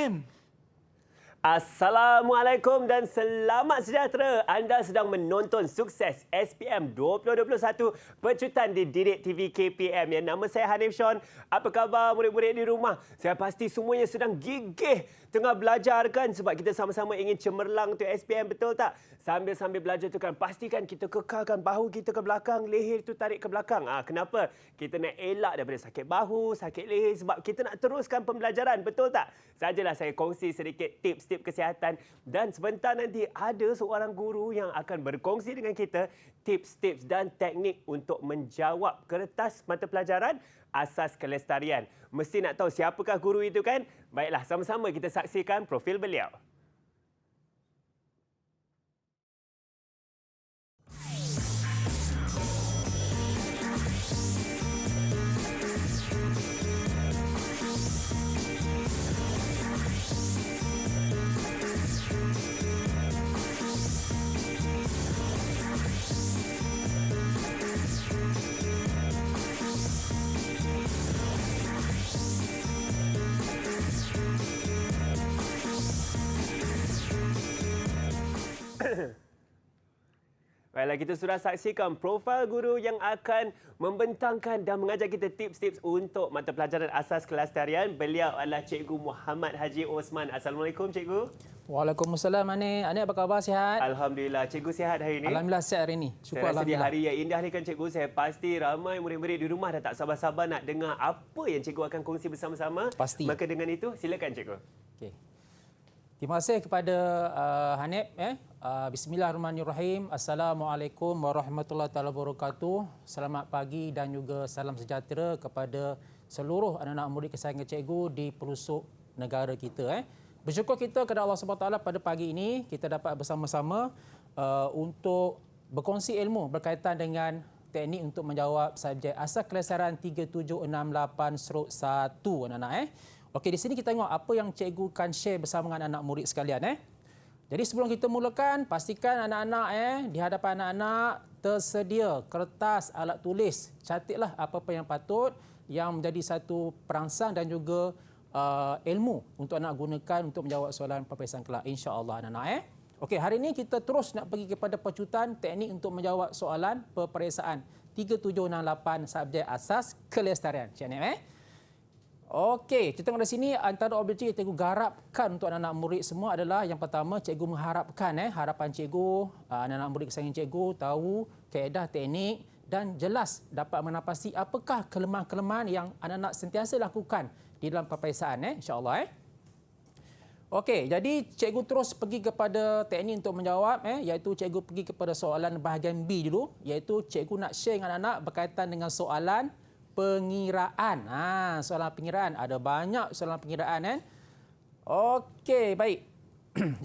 SPM. Assalamualaikum dan selamat sejahtera. Anda sedang menonton Sukses SPM 2021 Pecutan di Didik TV KPM. Ya, nama saya Hanif Sean. Apa khabar murid-murid di rumah? Saya pasti semuanya sedang gigih tengah belajar kan, sebab kita sama-sama ingin cemerlang untuk SPM, betul tak? Sambil-sambil belajar tu kan pastikan kita kekalkan bahu kita ke belakang, leher tu tarik ke belakang. Kenapa? Kita nak elak daripada sakit bahu, sakit leher, sebab kita nak teruskan pembelajaran, betul tak? Sajalah saya kongsi sedikit tips-tips kesihatan, dan sebentar nanti ada seorang guru yang akan berkongsi dengan kita tips-tips dan teknik untuk menjawab kertas mata pelajaran asas kelestarian. Mesti nak tahu siapakah guru itu kan? Baiklah, sama-sama kita saksikan profil beliau. Baiklah, kita sudah saksikan profil guru yang akan membentangkan dan mengajar kita tips-tips untuk mata pelajaran asas kelestarian. Beliau adalah Cikgu Muhammad Haji Osman. Assalamualaikum, Cikgu. Waalaikumsalam, Anik. Anik apa khabar, sihat? Alhamdulillah. Cikgu sihat hari ini? Alhamdulillah sihat hari ini. Saya Syukur rasa di Alhamdulillah. hari yang indah ni kan, Cikgu, saya pasti ramai murid-murid di rumah dah tak sabar-sabar nak dengar apa yang Cikgu akan kongsi bersama-sama. Pasti. Maka dengan itu, silakan, Cikgu. Okey. Terima kasih kepada Hanif. Bismillahirrahmanirrahim. Assalamualaikum warahmatullahi wabarakatuh. Selamat pagi dan juga salam sejahtera kepada seluruh anak-anak murid kesayangan cikgu di pelosok negara kita. Bersyukur kita kepada Allah SWT pada pagi ini kita dapat bersama-sama untuk berkongsi ilmu berkaitan dengan teknik untuk menjawab subjek asas kelestarian 3768/1 anak-anak. Okey, di sini kita tengok apa yang cikgu akan share bersama dengan anak murid sekalian. Jadi sebelum kita mulakan, pastikan anak-anak di hadapan anak-anak tersedia kertas, alat tulis. Catatlah apa-apa yang patut yang menjadi satu perangsang dan juga ilmu untuk anak gunakan untuk menjawab soalan peperiksaan kelak, insya-Allah anak-anak. Okey, hari ini kita terus nak pergi kepada pecutan teknik untuk menjawab soalan peperiksaan 3768 subjek asas kelestarian. Cik Anik, Okey, kita tengok di sini antara objektif yang cikgu garapkan untuk anak-anak murid semua adalah yang pertama, cikgu mengharapkan harapan cikgu, anak-anak murid kesayangan cikgu tahu kaedah teknik dan jelas dapat menapasi apakah kelemahan-kelemahan yang anak-anak sentiasa lakukan di dalam peperiksaan, insya-Allah. Okey, jadi cikgu terus pergi kepada teknik untuk menjawab, iaitu cikgu pergi kepada soalan bahagian B dulu, iaitu cikgu nak share dengan anak berkaitan dengan soalan pengiraan. Soalan pengiraan. Ada banyak soalan pengiraan. Okey, baik.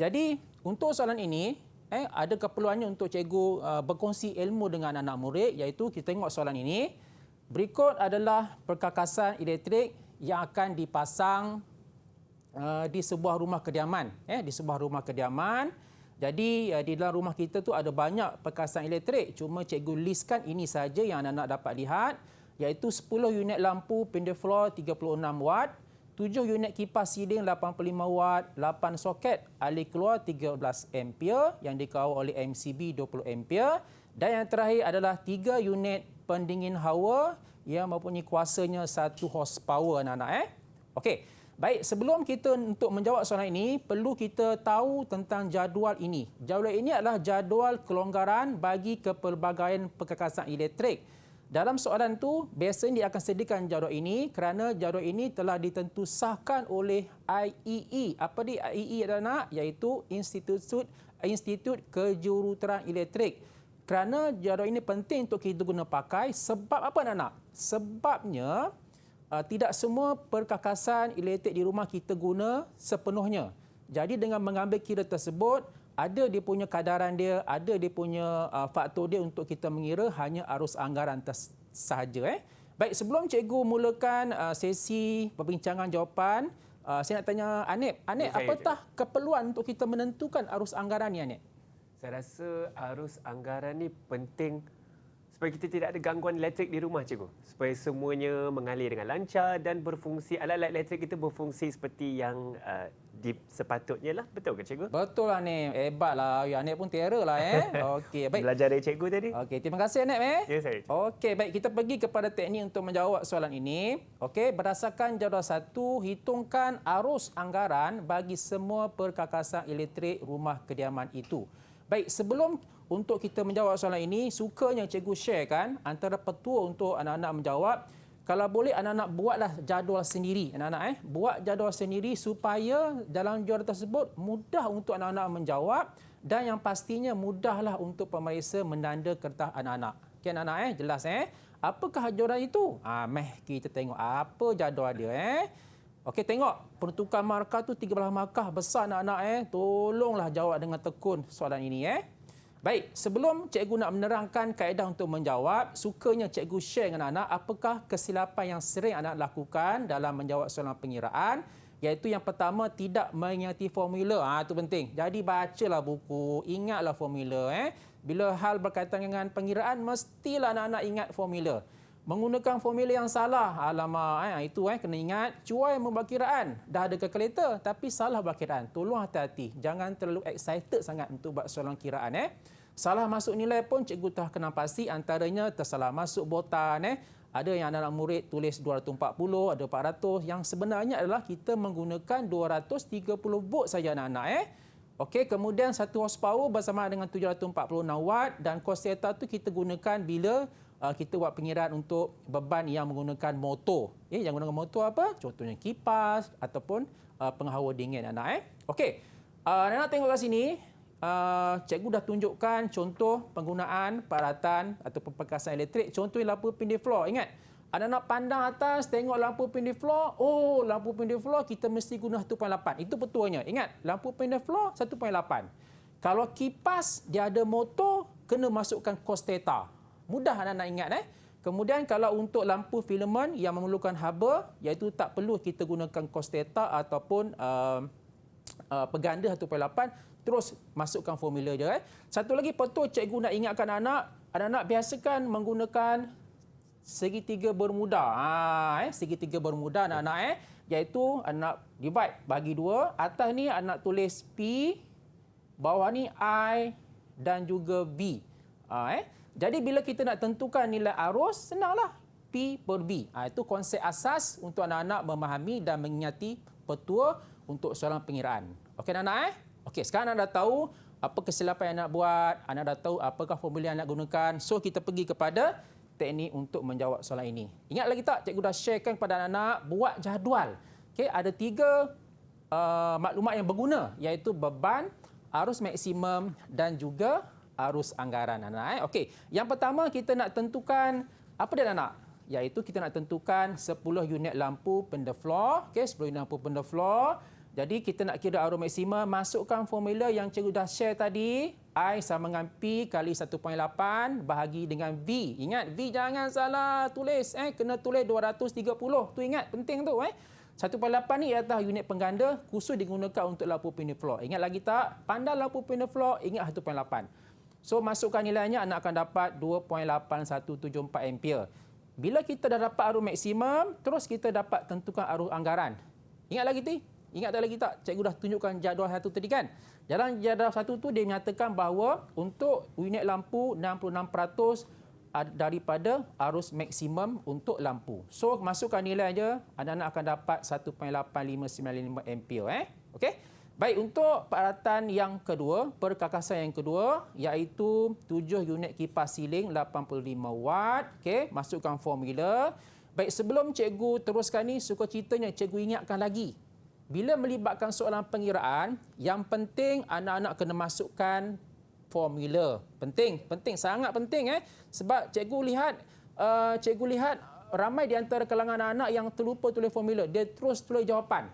Jadi, untuk soalan ini, ada keperluannya untuk cikgu berkongsi ilmu dengan anak murid, iaitu kita tengok soalan ini. Berikut adalah perkakasan elektrik yang akan dipasang di sebuah rumah kediaman. Di sebuah rumah kediaman. Jadi, di dalam rumah kita tu ada banyak perkakasan elektrik. Cuma cikgu listkan ini saja yang anak-anak dapat lihat, iaitu 10 unit lampu pindah floor 36 watt, 7 unit kipas siling 85 watt, 8 soket alih keluar 13 ampere yang dikawal oleh MCB 20 ampere, dan yang terakhir adalah 3 unit pendingin hawa yang mempunyai kuasanya 1 horsepower anak-anak. Okey, baik, sebelum kita untuk menjawab soalan ini, perlu kita tahu tentang jadual ini. Jadual ini adalah jadual kelonggaran bagi kepelbagaian perkakasan elektrik. Dalam soalan tu, biasanya dia akan sediakan jadual ini kerana jadual ini telah ditentusahkan oleh IEE. Apa dia IEE anak? Iaitu Institut Kejuruteraan Elektrik. Kerana jadual ini penting untuk kita guna pakai. Sebab apa anak? Sebabnya tidak semua perkakasan elektrik di rumah kita guna sepenuhnya. Jadi dengan mengambil kira tersebut, ada dia punya kadaran dia, ada dia punya faktor dia untuk kita mengira hanya arus anggaran sahaja. Baik, sebelum cikgu mulakan sesi perbincangan jawapan, saya nak tanya Anik. Anik, apakah keperluan untuk kita menentukan arus anggaran ni, Anik? Saya rasa arus anggaran ni penting supaya kita tidak ada gangguan elektrik di rumah, cikgu. Supaya semuanya mengalir dengan lancar dan berfungsi, alat-alat elektrik kita berfungsi seperti yang sepatutnya lah. Betul ke cikgu? Betul lah ni. Hebat lah. Ya, Anik pun terror lah Okey, baik. Belajar dari cikgu tadi. Okey, terima kasih Anik Ya, saya. Okey, baik, kita pergi kepada teknik untuk menjawab soalan ini. Okey, berdasarkan jadual 1, hitungkan arus anggaran bagi semua perkakasan elektrik rumah kediaman itu. Baik, sebelum untuk kita menjawab soalan ini, sukanya cikgu sharekan antara petua untuk anak-anak menjawab. Kalau boleh anak-anak buatlah jadual sendiri. Anak-anak buat jadual sendiri supaya dalam jadual tersebut mudah untuk anak-anak menjawab dan yang pastinya mudahlah untuk pemeriksa menanda kertas anak-anak. Okey anak-anak jelas Apakah jadual itu? Meh kita tengok apa jadual dia Okey tengok peruntukan markah tu 13 markah besar anak-anak Tolonglah jawab dengan tekun soalan ini Baik, sebelum cikgu nak menerangkan kaedah untuk menjawab, sukanya cikgu share dengan anak apakah kesilapan yang sering anak lakukan dalam menjawab soalan pengiraan, iaitu yang pertama tidak mengingati formula. Itu penting. Jadi bacalah buku, ingatlah formula Bila hal berkaitan dengan pengiraan mestilah anak-anak ingat formula. Menggunakan formula yang salah, alamak itu kena ingat, cuai membuat kiraan. Dah ada kalkulator tapi salah buat kiraan. Tolong hati-hati. Jangan terlalu excited sangat untuk buat soalan kiraan Salah masuk nilai pun cikgu telah kenal pasti, antaranya tersalah masuk botan Ada yang anak-anak murid tulis 240, ada 400. Yang sebenarnya adalah kita menggunakan 230 volt saja anak-anak Okey, kemudian 1 horsepower bersama dengan 746 watt dan cos theta tu kita gunakan bila kita buat pengiraan untuk beban yang menggunakan motor. Yang menggunakan motor apa? Contohnya kipas ataupun penghawa dingin anak Okey. Anak tengok kat sini. Cikgu dah tunjukkan contoh penggunaan peralatan atau perkasan elektrik. Contohnya lampu pindih floor. Ingat, anak-anak pandang atas tengok lampu pindih floor. Oh, lampu pindih floor kita mesti guna 1.8. Itu petuanya. Ingat, lampu pindih floor 1.8. Kalau kipas dia ada motor, kena masukkan cos theta. Mudah anak-anak ingat Kemudian kalau untuk lampu filament yang memerlukan haba, iaitu tak perlu kita gunakan cos theta ataupun peganda 1.8, terus masukkan formula je Satu lagi betul cikgu nak ingatkan anak-anak biasakan menggunakan segitiga bermuda. Segitiga bermuda anak-anak iaitu anak divide bagi 2. Atas ni anak tulis P, bawah ni I dan juga V. Jadi bila kita nak tentukan nilai arus, senanglah P per V. Itu konsep asas untuk anak-anak memahami dan mengingati petua untuk soalan pengiraan. Okey anak-anak Okey, sekarang anda dah tahu apa kesilapan yang nak buat, anda dah tahu apakah formula yang nak gunakan. So, kita pergi kepada teknik untuk menjawab soalan ini. Ingat lagi tak, cikgu dah sharekan kepada anak-anak buat jadual. Okey, ada 3 maklumat yang berguna, iaitu beban, arus maksimum dan juga arus anggaran anak. Okey, yang pertama kita nak tentukan apa dia anak? Iaitu kita nak tentukan 10 unit lampu penda floor. Okey, 10 unit lampu penda floor. Jadi kita nak kira arus maksimum, masukkan formula yang cikgu dah share tadi. I sama dengan P kali 1.8 bahagi dengan V. Ingat, V jangan salah tulis. Kena tulis 230. Tu ingat, penting tu. 1.8 ni ialah unit pengganda khusus digunakan untuk lampu pindih floor. Ingat lagi tak? Pandang lampu pindih floor, ingat 1.8. So, masukkan nilainya, anak akan dapat 2.8174 ampere. Bila kita dah dapat arus maksimum, terus kita dapat tentukan arus anggaran. Ingat lagi tu? Ingat tak lagi tak? Cikgu dah tunjukkan jadual 1 tadi kan? Dalam jadual 1 tu dia menyatakan bahawa untuk unit lampu 66% daripada arus maksimum untuk lampu. So masukkan nilai aja, anak-anak akan dapat 1.8595 ampere Okey? Baik, untuk peralatan yang kedua, perkakasan yang kedua iaitu 7 unit kipas siling 85 watt. Okey, masukkan formula. Baik, sebelum cikgu teruskan ni, sukacitanya cikgu ingatkan lagi. Bila melibatkan soalan pengiraan, yang penting anak-anak kena masukkan formula. Penting, sangat penting sebab cikgu lihat ramai di antara kalangan anak-anak yang terlupa tulis formula, dia terus tulis jawapan.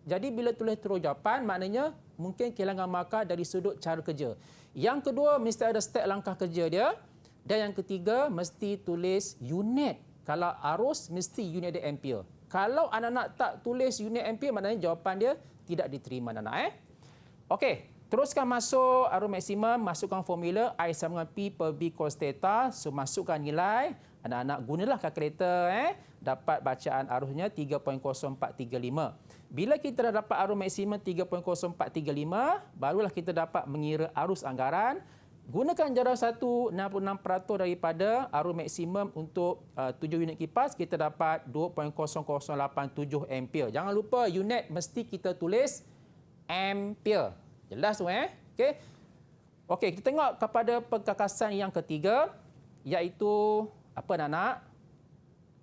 Jadi bila tulis terus jawapan, maknanya mungkin kehilangan markah dari sudut cara kerja. Yang kedua, mesti ada step langkah kerja dia. Dan yang ketiga, mesti tulis unit. Kalau arus, mesti unit dia ampere. Kalau anak-anak tak tulis unit ampere, maknanya jawapan dia tidak diterima anak-anak. Okey, teruskan masuk arus maksimum, masukkan formula I sama dengan P per V cos theta. So masukkan nilai, Anak-anak gunalah kalkulator, dapat bacaan arusnya 3.0435. Bila kita dah dapat arus maksimum 3.0435, barulah kita dapat mengira arus anggaran. Gunakan jadual 1, 66% daripada arus maksimum untuk 7 unit kipas, kita dapat 2.0087 ampere. Jangan lupa unit mesti kita tulis ampere. Jelas tu Okey. Okey, kita tengok kepada perkakasan yang ketiga, iaitu apa anak-anak?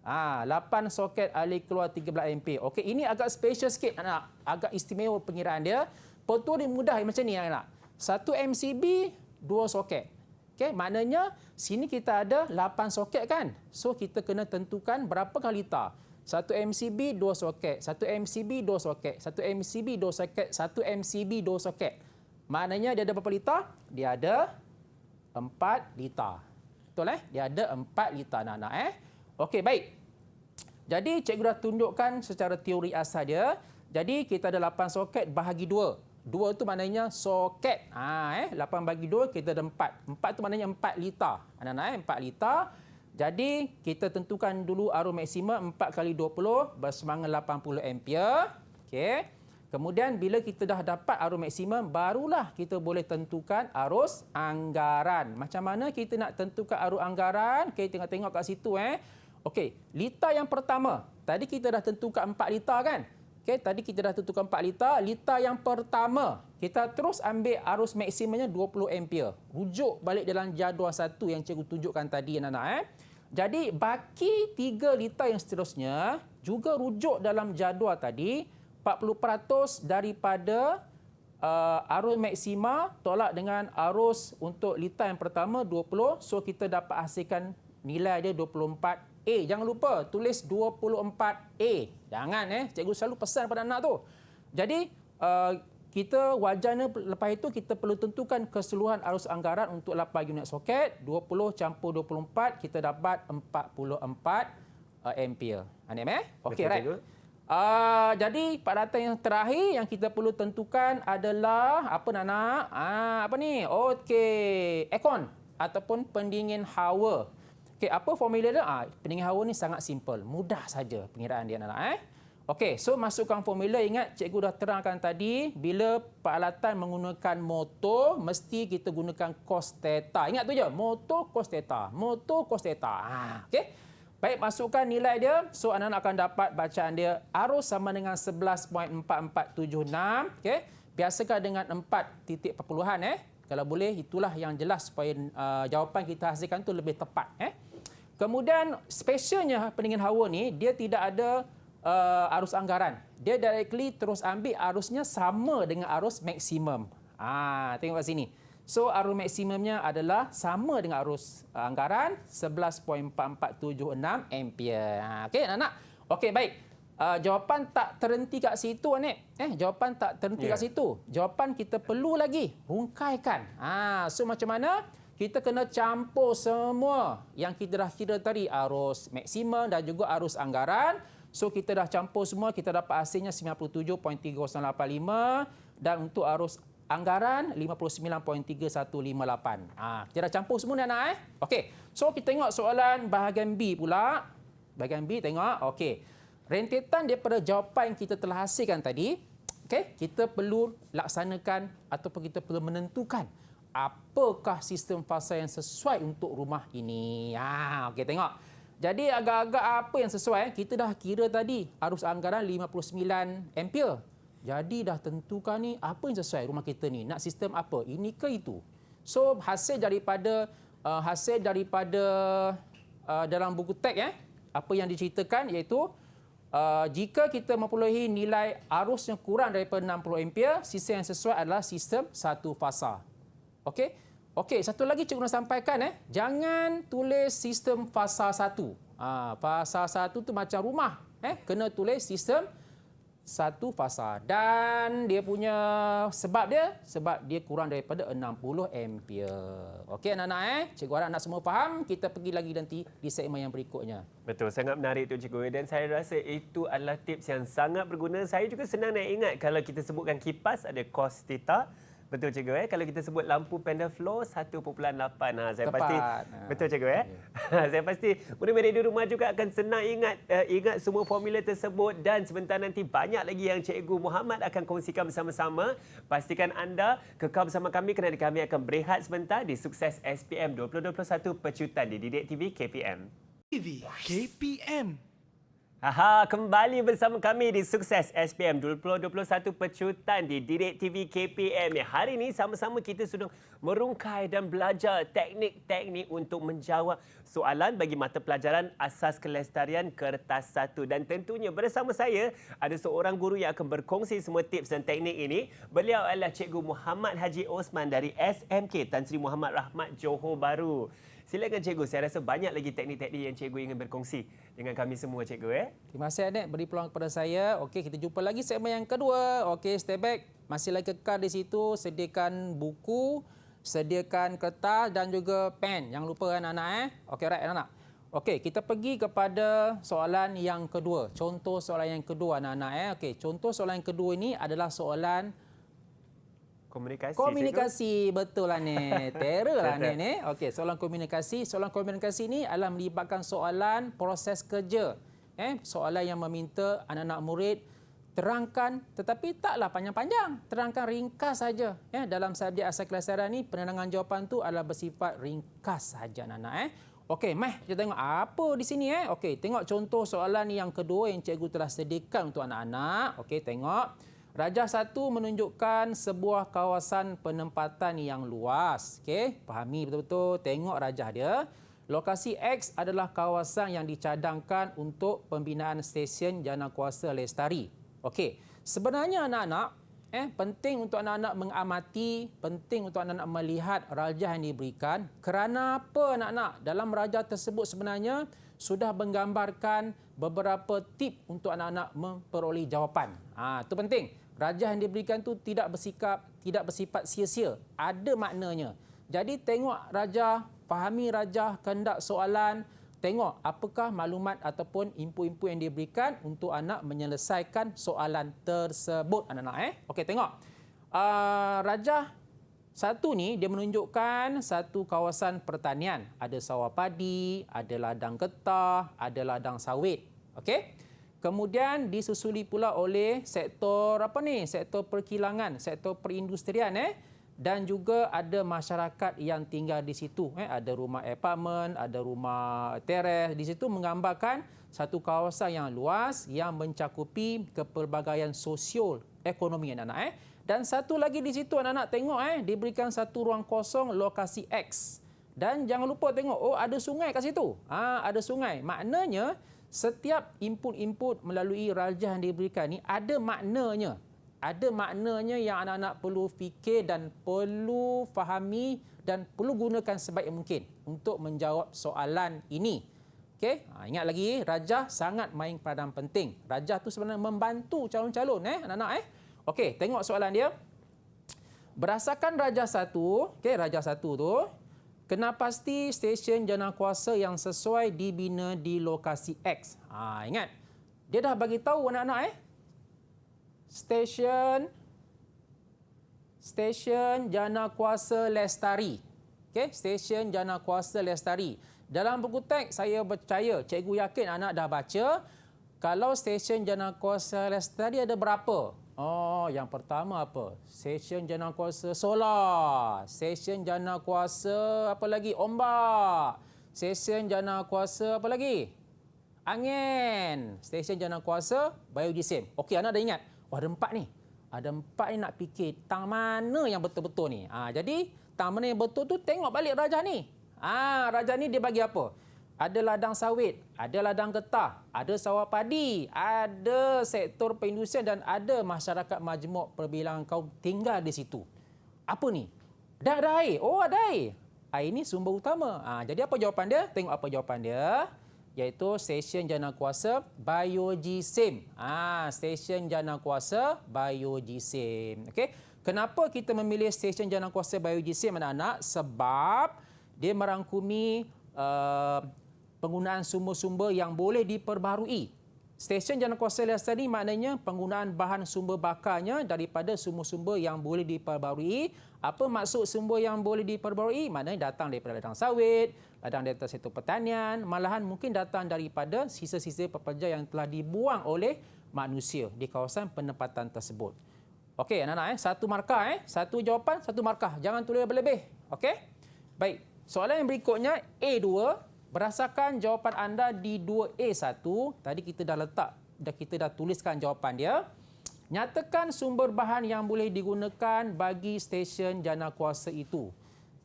8 soket alih keluar 13 ampere. Okey, ini agak special sikit anak. Agak istimewa pengiraan dia. Betul dia mudah macam ni anak. 1 MCB 2 soket. Okey, maknanya sini kita ada 8 soket kan. So kita kena tentukan berapa kali litar. 1 MCB 2 soket, 1 MCB 2 soket, 1 MCB 2 soket, 1 MCB 2 soket. Maknanya dia ada berapa litar? Dia ada 4 litar. Betul Dia ada 4 litar anak-anak Okey, baik. Jadi cikgu dah tunjukkan secara teori asal dia. Jadi kita ada 8 soket bahagi 2. 2 tu maknanya soket. 8 bagi 2 kita ada 4. 4 tu maknanya 4 litar. Anak-anak 4 litar. Jadi kita tentukan dulu arus maksimum 4 kali 20 bersemangat 80 ampere. Okey. Kemudian bila kita dah dapat arus maksimum, barulah kita boleh tentukan arus anggaran. Macam mana kita nak tentukan arus anggaran? Okey, tengok-tengok kat situ Okey, litar yang pertama. Tadi kita dah tentukan 4 litar kan? Okey, tadi kita dah tentukan 4 litar. Litar yang pertama, kita terus ambil arus maksimumnya 20 ampere. Rujuk balik dalam jadual 1 yang cikgu tunjukkan tadi anak-anak Jadi baki 3 litar yang seterusnya juga rujuk dalam jadual tadi 40% daripada arus maksima tolak dengan arus untuk litar yang pertama 20. So kita dapat hasilkan nilai dia 24A. Jangan lupa tulis 24A. Jangan cikgu selalu pesan pada anak tu. Jadi kita wajarnya lepas itu kita perlu tentukan keseluruhan arus anggaran untuk 8 unit soket. 20 campur 24 kita dapat 44 ampere. Okey, right. Jadi pada data yang terakhir yang kita perlu tentukan adalah apa nak? Apa ni? Okey, aircon ataupun pendingin hawa. Okey, apa formula dia? Pendingin hawa ni sangat simple, mudah saja pengiraan dia anak-anak Okey, so masukkan formula. Ingat cikgu dah terangkan tadi, bila peralatan menggunakan motor mesti kita gunakan cos theta. Ingat tu je, motor cos theta, motor cos theta. Okey. Baik, masukkan nilai dia. So anak-anak akan dapat bacaan dia arus sama dengan 11.4476. Okey. Biasakan dengan 4 titik perpuluhan Kalau boleh itulah yang jelas supaya jawapan kita hasilkan tu lebih tepat Kemudian specialnya pendingin hawa ni dia tidak ada arus anggaran. Dia directly terus ambil arusnya sama dengan arus maksimum. Tengok kat sini. So arus maksimumnya adalah sama dengan arus anggaran 11.4476 ampere. Okey anak-anak. Okey baik. Jawapan tak terhenti kat situ jawapan tak terhenti kat situ. Jawapan kita perlu lagi rungkaikan. So macam mana? Kita kena campur semua yang kita dah kira tadi, arus maksimum dan juga arus anggaran. So kita dah campur semua, kita dapat hasilnya 97.3085 dan untuk arus anggaran 59.3158. Kita dah campur semua ni anak Okey. So kita tengok soalan bahagian B pula. Bahagian B tengok. Okey. Rentetan daripada jawapan yang kita telah hasilkan tadi, okey, kita perlu laksanakan ataupun kita perlu menentukan apakah sistem fasa yang sesuai untuk rumah ini. Okey, tengok. Jadi agak-agak apa yang sesuai? Kita dah kira tadi arus anggaran 59 ampere. Jadi dah tentukan ni apa yang sesuai rumah kita ni. Nak sistem apa? Ini ke itu? So hasil daripada dalam buku teks apa yang diceritakan iaitu jika kita memperolehi nilai arus yang kurang daripada 60 ampere, sistem yang sesuai adalah sistem satu fasa. Okey? Okey, satu lagi cikgu nak sampaikan jangan tulis sistem fasa 1. Fasa 1 tu macam rumah. Kena tulis sistem satu fasa. Dan dia punya sebab dia kurang daripada 60 ampere. Okey anak-anak Cikgu harap anak semua faham. Kita pergi lagi nanti di segmen yang berikutnya. Betul, sangat menarik tu cikgu. Dan saya rasa itu adalah tips yang sangat berguna. Saya juga senang nak ingat kalau kita sebutkan kipas ada cos theta, Betul cikgu kalau kita sebut lampu pendek flow 1.8 saya Tepat. pasti betul cikgu saya pasti murid-murid di rumah juga akan senang ingat semua formula tersebut dan sebentar nanti banyak lagi yang Cikgu Muhammad akan kongsikan bersama-sama. Pastikan anda kekal bersama kami kerana kami akan berehat sebentar di Sukses SPM 2021 Pecutan di Didik TV KPM. TV KPM. Kembali bersama kami di Sukses SPM 2021 Pecutan di Didik TV KPM. Hari ini sama-sama kita sudah merungkai dan belajar teknik-teknik untuk menjawab soalan bagi mata pelajaran Asas Kelestarian Kertas 1. Dan tentunya bersama saya ada seorang guru yang akan berkongsi semua tips dan teknik ini. Beliau adalah Cikgu Muhammad Haji Osman dari SMK Tan Sri Muhammad Rahmat Johor Bahru. Silakan cikgu, saya rasa banyak lagi teknik-teknik yang cikgu ingin berkongsi dengan kami semua cikgu. Terima kasih Adik beri peluang kepada saya. Okey, kita jumpa lagi segmen yang kedua. Okey, stay back. Masih lagi kekal di situ. Sediakan buku, sediakan kertas dan juga pen. Jangan lupa anak-anak. Okey, right anak-anak. Okey, kita pergi kepada soalan yang kedua. Contoh soalan yang kedua anak-anak. Okey, contoh soalan yang kedua ini adalah soalan Komunikasi, betul lah ni. Terror lah ni. Okey, soalan komunikasi. Soalan komunikasi ni adalah melibatkan soalan proses kerja. Soalan yang meminta anak-anak murid terangkan tetapi taklah panjang-panjang. Terangkan ringkas saja. Dalam subjek asas kelestarian ni penerangan jawapan tu adalah bersifat ringkas saja anak-anak. Okey, kita tengok apa di sini Okey, tengok contoh soalan yang kedua yang cikgu telah sediakan untuk anak-anak. Okey, tengok. Rajah 1 menunjukkan sebuah kawasan penempatan yang luas. Okey, fahami betul-betul. Tengok rajah dia. Lokasi X adalah kawasan yang dicadangkan untuk pembinaan stesen janakuasa lestari. Okey, sebenarnya anak-anak penting untuk anak-anak mengamati, penting untuk anak-anak melihat rajah yang diberikan. Kerana apa anak-anak? Dalam rajah tersebut sebenarnya sudah menggambarkan beberapa tip untuk anak-anak memperoleh jawapan. Itu penting. Rajah yang diberikan tu tidak bersifat sia-sia. Ada maknanya. Jadi tengok rajah, fahami rajah, kehendak soalan, tengok apakah maklumat ataupun input-input yang diberikan untuk anak menyelesaikan soalan tersebut anak-anak. Okey, tengok. Rajah 1 ni dia menunjukkan satu kawasan pertanian. Ada sawah padi, ada ladang getah, ada ladang sawit. Okey? Kemudian disusuli pula oleh sektor sektor perkilangan, sektor perindustrian dan juga ada masyarakat yang tinggal di situ. Ada rumah apartmen, ada rumah teres. Di situ menggambarkan satu kawasan yang luas yang mencakupi kepelbagaian sosio ekonomi anak-anak. Dan satu lagi di situ anak-anak tengok diberikan satu ruang kosong lokasi X. Dan jangan lupa tengok ada sungai kat situ. Ada sungai. Maknanya setiap input-input melalui rajah yang diberikan ni ada maknanya. Ada maknanya yang anak-anak perlu fikir dan perlu fahami dan perlu gunakan sebaik mungkin untuk menjawab soalan ini. Okey, ingat lagi rajah sangat main peranan penting. Rajah tu sebenarnya membantu calon-calon anak-anak Okey, tengok soalan dia. Berdasarkan rajah 1, rajah 1 tu kena pasti stesen janakuasa yang sesuai dibina di lokasi X. Ingat, dia dah bagi tahu anak-anak stesen janakuasa lestari. Stesen janakuasa lestari. Dalam buku teks saya percaya, cikgu yakin anak dah baca. Kalau stesen janakuasa lestari ada berapa? Yang pertama apa? Stesen janakuasa solar. Stesen janakuasa apa lagi? Ombak. Stesen janakuasa apa lagi? Angin. Stesen janakuasa biojisim. Okey, anak dah ingat. Ada 4 ni. Ada 4 ni nak fikir tang mana yang betul-betul ni. Jadi tang mana yang betul tu tengok balik rajah ni. Rajah ni dia bagi apa? Ada ladang sawit, ada ladang getah, ada sawah padi, ada sektor perindustrian dan ada masyarakat majmuk perbilangan kaum tinggal di situ. Apa ni? Dah ada air. Ada air. Air ni sumber utama. Jadi apa jawapan dia? Tengok apa jawapan dia. Iaitu stesen janakuasa biojisim. Stesen janakuasa biojisim. Okey. Kenapa kita memilih stesen janakuasa biojisim anak-anak? Sebab dia merangkumi penggunaan sumber-sumber yang boleh diperbarui. Stesen janakuasa lestari ni maknanya penggunaan bahan sumber bakarnya daripada sumber-sumber yang boleh diperbarui. Apa maksud sumber yang boleh diperbarui? Maknanya datang daripada ladang sawit, ladang daripada sektor pertanian, malahan mungkin datang daripada sisa-sisa pekerja yang telah dibuang oleh manusia di kawasan penempatan tersebut. Okey, anak-anak, satu markah. Satu jawapan, satu markah. Jangan tulis lebih-lebih. Okey? Baik, soalan yang berikutnya, A2. Berdasarkan jawapan anda di 2A1, tadi kita dah tuliskan jawapan dia. Nyatakan sumber bahan yang boleh digunakan bagi stesen janakuasa itu.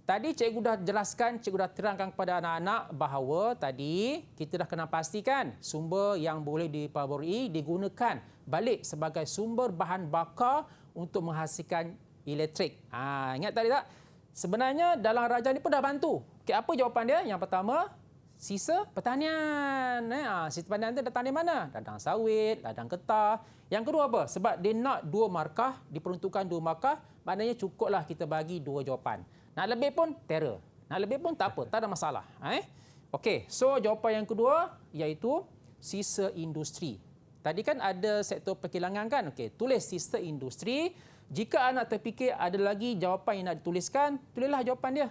Tadi cikgu dah jelaskan, cikgu dah terangkan kepada anak-anak bahawa tadi kita dah kena pastikan sumber yang boleh diperbarui digunakan balik sebagai sumber bahan bakar untuk menghasilkan elektrik. Ingat tadi tak? Sebenarnya dalam rajah ni pun dah bantu. Okey, apa jawapan dia? Yang pertama, sisa pertanian. Sisa pertanian itu datang dari mana? Ladang sawit, ladang getah. Yang kedua apa? Sebab dia nak 2 markah, diperuntukkan 2 markah, maknanya cukuplah kita bagi 2 jawapan. Nak lebih pun terror. Nak lebih pun tak apa, tak ada masalah. Okey, so jawapan yang kedua iaitu sisa industri. Tadi kan ada sektor perkilangan kan? Okey, tulis sisa industri. Jika anak terfikir ada lagi jawapan yang nak dituliskan, tulislah jawapan dia.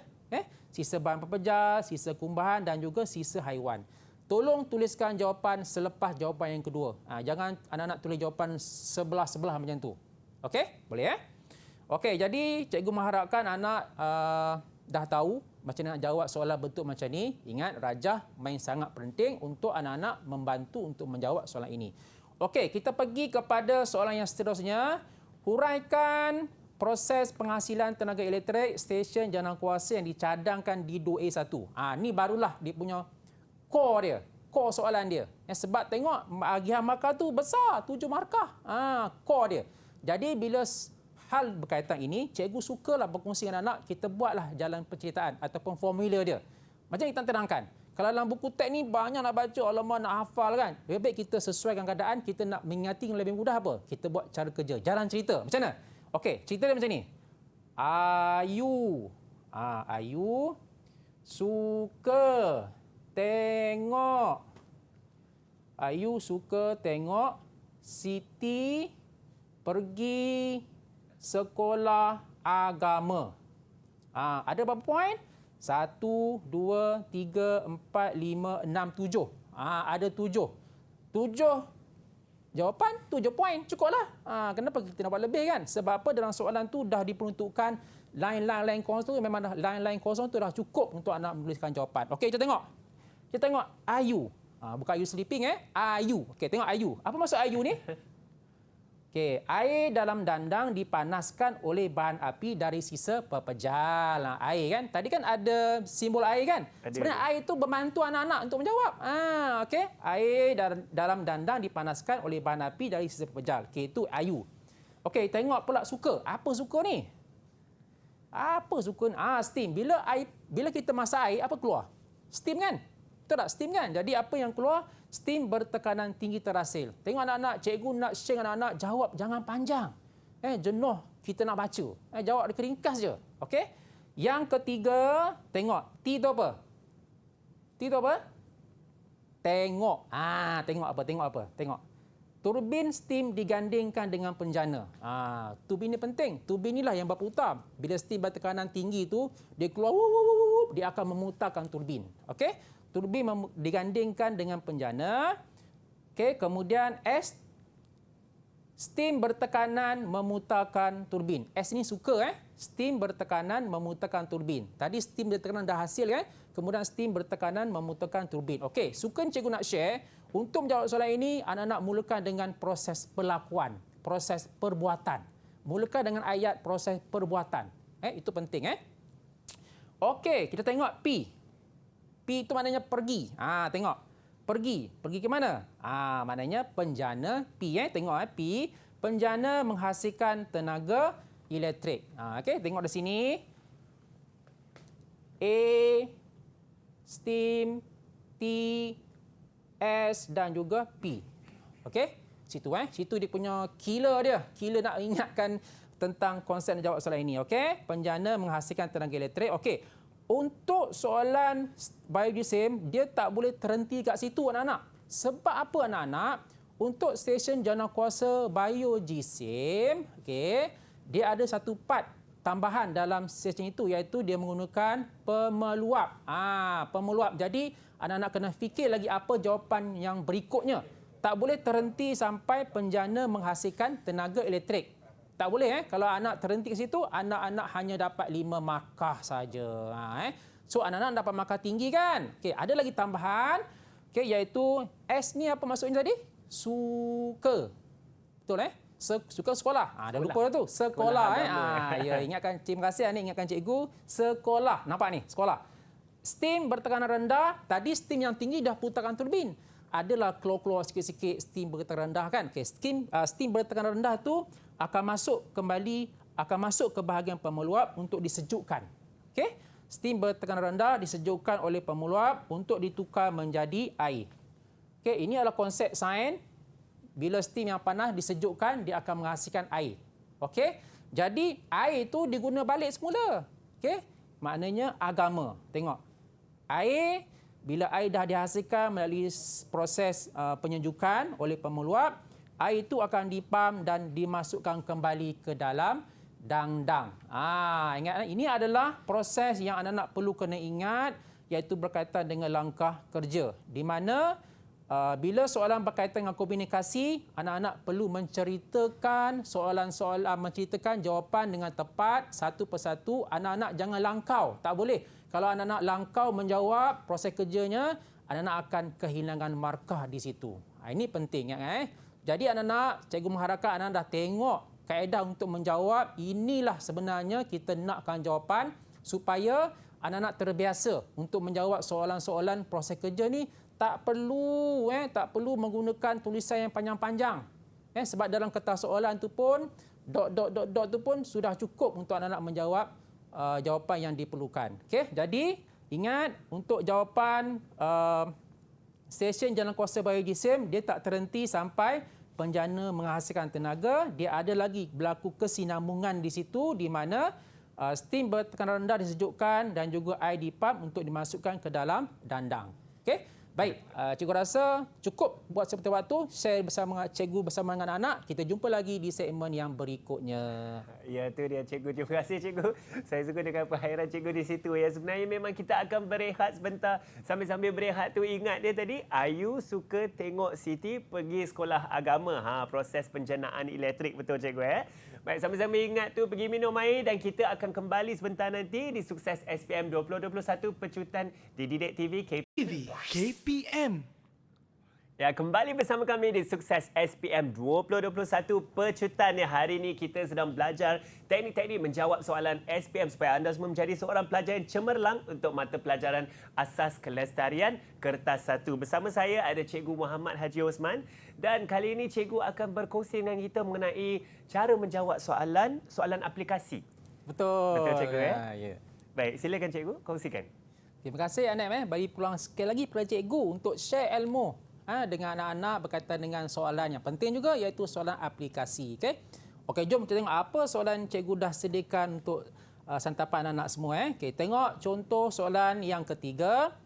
Sisa bahan pepeja, sisa kumbahan dan juga sisa haiwan. Tolong tuliskan jawapan selepas jawapan yang kedua. Jangan anak-anak tulis jawapan sebelah-sebelah macam tu. Okey? Boleh Okey, jadi cikgu mengharapkan anak dah tahu macam mana nak jawab soalan bentuk macam ni. Ingat, rajah main sangat penting untuk anak-anak membantu untuk menjawab soalan ini. Okey, kita pergi kepada soalan yang seterusnya. Huraikan proses penghasilan tenaga elektrik stesen janakuasa yang dicadangkan di 2A1. Ni barulah dia punya core dia, core soalan dia. Sebab tengok bahagian markah tu besar, 7 markah. Core dia. Jadi bila hal berkaitan ini, cikgu sukalah berkongsi dengan anak, kita buatlah jalan penceritaan ataupun formula dia. Macam kita terangkan. Kalau dalam buku teks ni banyak nak baca, alamak nak hafal kan. Lebih baik kita sesuaikan keadaan, kita nak mengingati yang lebih mudah apa? Kita buat cara kerja, jalan cerita. Macam mana? Okey, cerita dia macam ni. Ayu suka tengok. Ayu suka tengok Siti pergi sekolah agama. Ada berapa poin? 1, 2, 3, 4, 5, 6, 7. Ada 7. 7 jawapan 7 poin, cukuplah. Kenapa kita nak buat lebih kan? Sebab apa? Dalam soalan tu dah diperuntukkan line kosong tu, memang dah line kosong tu dah cukup untuk anak menuliskan jawapan. Okey, kita tengok. Kita tengok Ayu. Bukan Ayu sleeping Ayu. Okey, tengok Ayu. Apa maksud Ayu ni? Okey, air dalam dandang dipanaskan oleh bahan api dari sisa pepejal. Air kan? Tadi kan ada simbol air kan? Sebenarnya air itu membantu anak-anak untuk menjawab. Okey, air dalam dandang dipanaskan oleh bahan api dari sisa pepejal. Okey, itu Ayu. Okey, tengok pula suka. Apa suka ni? Apa suka ni? Steam. Bila kita masak air, apa keluar? Steam kan? Betul tak? Steam kan? Jadi apa yang keluar? Steam bertekanan tinggi terhasil. Tengok anak-anak, cikgu nak share dengan anak-anak, jawab jangan panjang. Jenuh kita nak baca. Jawab ringkas je. Okey? Yang ketiga, tengok. T tu apa? T tu apa? Tengok. Tengok apa? Tengok apa? Tengok. Turbin steam digandingkan dengan penjana. Turbin ni penting. Turbin inilah yang berputar. Bila steam bertekanan tinggi tu, dia keluar, dia akan memutarkan turbin. Okey? Turbin digandingkan dengan penjana. Okey, kemudian S, steam bertekanan memutarkan turbin. S ni suka steam bertekanan memutarkan turbin. Tadi steam bertekanan dah hasil kemudian steam bertekanan memutarkan turbin. Okey, suka cikgu nak share untuk menjawab soalan ini, anak-anak mulakan dengan proses perlakuan, proses perbuatan. Mulakan dengan ayat proses perbuatan. Itu penting Okey, kita tengok P. P itu maknanya pergi. Tengok. Pergi. Pergi ke mana? Maknanya penjana. P tengok P. Penjana menghasilkan tenaga elektrik. Okey, tengok di sini. A, steam, T, S dan juga P. Okey? Situ dia punya killer dia. Killer nak ingatkan tentang konsep jawab soalan ini. Okey? Penjana menghasilkan tenaga elektrik. Okey. Untuk soalan biodiesel, dia tak boleh terhenti kat situ anak-anak. Sebab apa anak-anak? untuk stesen janakuasa bioGSIM, okey, dia ada satu part tambahan dalam stesen itu iaitu dia menggunakan pemeluap. Pemeluap. Jadi anak-anak kena fikir lagi apa jawapan yang berikutnya. Tak boleh terhenti sampai penjana menghasilkan tenaga elektrik. Tak boleh kalau anak terhenti ke situ, anak-anak hanya dapat 5 markah saja. So anak-anak dapat markah tinggi kan? Okey, ada lagi tambahan, okey, iaitu S ni apa maksudnya tadi? Suka. Betul suka sekolah. Dah lupa dah tu. Sekolah ya, ingatkan, terima kasih ni ingatkan cikgu. Sekolah. Nampak ni, sekolah. Steam bertekanan rendah, tadi steam yang tinggi dah putarkan turbin. Adalah keluar-keluar sikit-sikit steam bertekanan rendah kan. Okay, steam bertekanan rendah tu akan masuk ke bahagian pemeluap untuk disejukkan. Okey. Steam bertekanan rendah disejukkan oleh pemeluap untuk ditukar menjadi air. Okey, ini adalah konsep sains. Bila steam yang panas disejukkan, dia akan menghasilkan air. Okey. Jadi air itu diguna balik semula. Okey. Maknanya agama. Tengok. Air, bila air dah dihasilkan melalui proses penyejukan oleh pemeluap, air itu akan dipam dan dimasukkan kembali ke dalam dangdang. Ingat, ini adalah proses yang anak-anak perlu kena ingat, iaitu berkaitan dengan langkah kerja. Di mana bila soalan berkaitan dengan komunikasi, anak-anak perlu menceritakan soalan-soalan, menceritakan jawapan dengan tepat satu persatu. Anak-anak jangan langkau. Tak boleh. Kalau anak-anak langkau menjawab proses kerjanya, anak-anak akan kehilangan markah di situ. Ini penting. Jadi anak-anak, cikgu mengharapkan anak-anak dah tengok kaedah untuk menjawab. Inilah sebenarnya kita nakkan jawapan supaya anak-anak terbiasa untuk menjawab soalan-soalan proses kerja ni. Tak perlu menggunakan tulisan yang panjang-panjang. Sebab dalam kertas soalan tu pun dot tu pun sudah cukup untuk anak-anak menjawab jawapan yang diperlukan. Okey, jadi ingat untuk jawapan stesen janakuasa bioGSIM, dia tak terhenti sampai penjana menghasilkan tenaga. Dia ada lagi berlaku kesinambungan di situ di mana steam bertekanan rendah disejukkan dan juga air dipam untuk dimasukkan ke dalam dandang. Okey. Baik, cikgu rasa cukup buat seperti waktu. Share bersama cikgu bersama dengan anak-anak. Kita jumpa lagi di segmen yang berikutnya. Ya, tu dia cikgu. Terima kasih cikgu. Saya suka dengan perhairan cikgu di situ. Ya, sebenarnya memang kita akan berehat sebentar. Sambil-sambil berehat tu ingat dia tadi, Ayu suka tengok Siti pergi sekolah agama. Proses penjanaan elektrik, betul cikgu Baik, sambil-sambil ingat tu pergi minum air dan kita akan kembali sebentar nanti di Sukses SPM 2021 Pecutan di Didik TV KPM. Ya, kembali bersama kami di Sukses SPM 2021 Pecutan. Hari ini kita sedang belajar teknik-teknik menjawab soalan SPM supaya anda semua menjadi seorang pelajar yang cemerlang untuk mata pelajaran Asas Kelestarian Kertas 1. Bersama saya ada Cikgu Muhammad Haji Osman dan kali ini cikgu akan berkongsi dengan kita mengenai cara menjawab soalan aplikasi. Betul. Betul cikgu ya. Baik, silakan cikgu kongsikan. Terima kasih Anak bagi peluang sekali lagi kepada cikgu untuk share ilmu dengan anak-anak berkaitan dengan soalan yang penting juga iaitu soalan aplikasi. Okey, jom kita tengok apa soalan cikgu dah sediakan untuk santapan anak-anak semua. Okey, tengok contoh soalan yang ketiga.